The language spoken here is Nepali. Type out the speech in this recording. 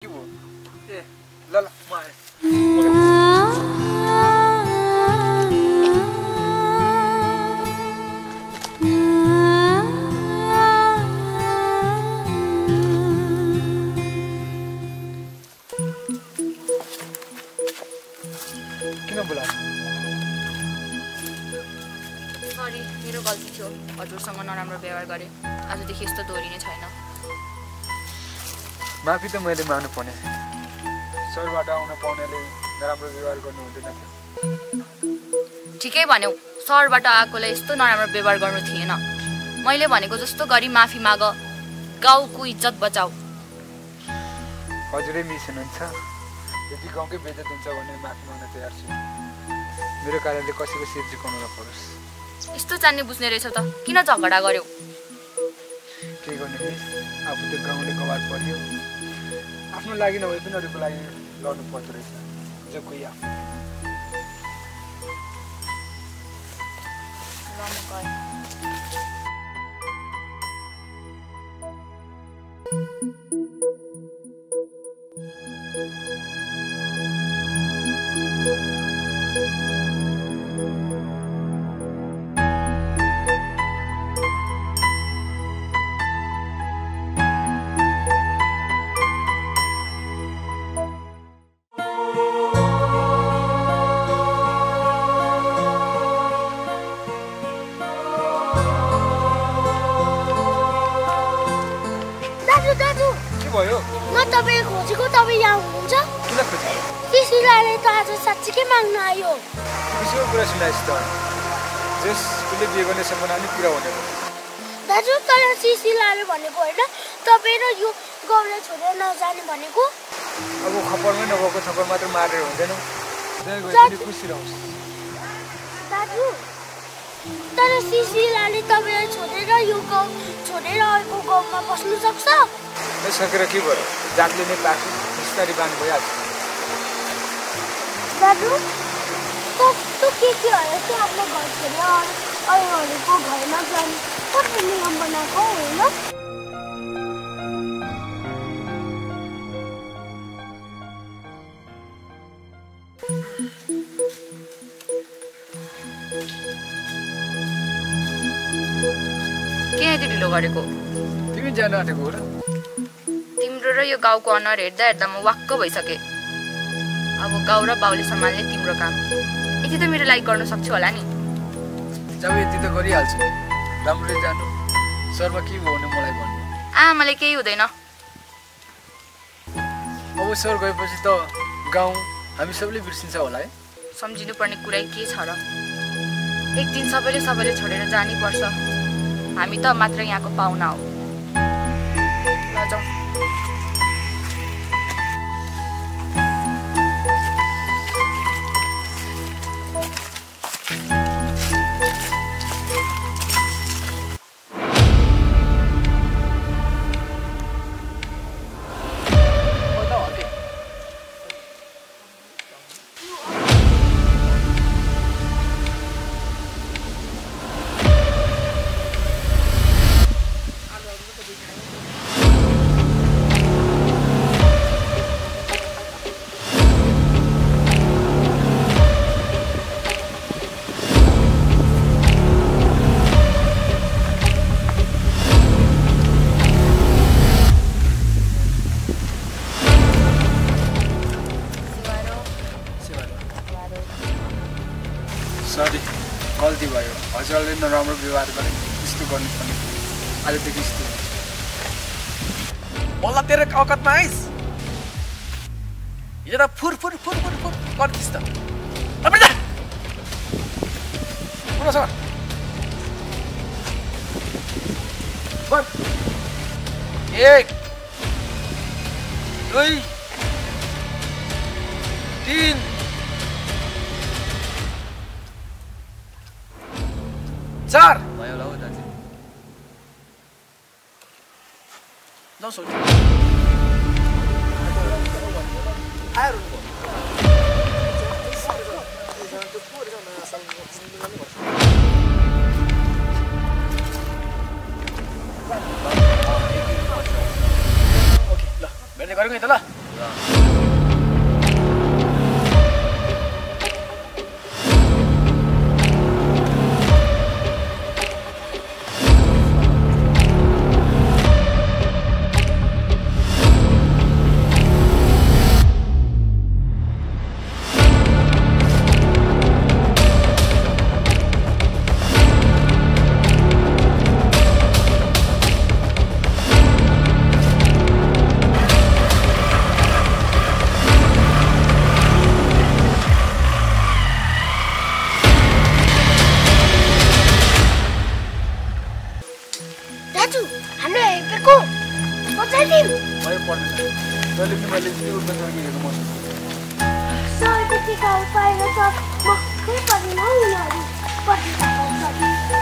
के भयो ए ल ल म आए किन बोला सरी मेरो गल्ती थियो हजुरसँग नराम्रो व्यवहार गरे आजदेखि यस्तो दोहोरिने छैन माफी त मैले माग्नु पर्ने सरबाट आउन पाउनेले नराम्रो व्यवहार गर्नु हुँदैन ठिकै भन्यौ सरबाट आएकोलाई यस्तो नराम्रो व्यवहार गर्नु थिएन मैले भनेको जस्तो गरी माफी माग गाउँको इज्जत बचाऊ हजुरै मिस हुनुहुन्छ यदि गाउँकै बेइज्जत हुन्छ भने माफी माग्न तयार छु मेरो कारणले कसैको शिर झुकाउनु नपरोस् यस्तो जान्ने बुझ्ने रहेछ त किन झगडा गर्यौ के गर्ने मिस आफू त गाउँले कवाड पर्यो आफ्नो लागि नभए पनि अरूको लागि लड्नु पर्दो रहेछ जो कोही आफू भयो म तपाईँ खोजेको तपाईँ यहाँ हुनुहुन्छ किन खोज्यो सिसिलाले त आज साँच्चीकै माग्न आयो त्यसको कुरा सुनाइस् त जस उसले बिहे गर्ने सपना नि पुरा हुने भयो दाजु तर सिसिलाले भनेको होइन तपाईँ र यो गाउँलाई छोडेर नजाने भनेको अब खपरमै नभएको थप्पड मात्र मारेर हुँदैन जहाँ गए पनि खुसी रहोस् दाजु तर सिसिलाले तपाईँलाई छोडेर यो गाउँ छोडेर अर्को गाउँमा बस्नु सक्छ सकेर के भयो जातले नै पाएको बिस्तारै बानी भइहाल्छ दाजु कस्तो के होला चाहिँ आफ्नो घर छोडेर अरूहरूको घरमा जाने कस्तो नियम बनाएको होइन किन यति ढिलो गरेको तिमी जान आँटेको हो र तिम्रो र यो गाउँको अनुहार हेर्दा हेर्दा म वाक्क भइसके अब गाउँ र बाउले सम्हाल्ने तिम्रो काम यति त मेरो लागि गर्न सक्छु होला नि जब यति त गरिहाल्छु राम्ररी जानु सरमा के भयो भने मलाई भन्नु मलाई केही हुँदैन अब सर गएपछि त गाउँ हामी सबैले बिर्सिन्छ होला है सम्झिनु पर्ने कुरा के छ र एक दिन सबैले छोडेर जानै पर्छ हामी त मात्र यहाँको पाहुना हो ल जाऊ सरी गल्ती भयो हजुरले नराम्रो व्यवहार गरे यस्तो गर्नु पर्ने आजदेखि यस्तो बल्ल तेरो औकातमा आइस हिजो त फुर फुर फुर फुर फुर गर्दिस् त एक दुई तीन चार भयो होला हो दाजु नसोच आएर ओके ल भेट्ने गरौँ है त ल दाजु हाम्रो हेपेको बचाइदिम भयो पर्दैन जहिले पनि मैले त्यो बजारको हेर्नु मन सरको टिकाहरू पाएर त म फेरि पनि नौ उनीहरू पढ्न सक्छु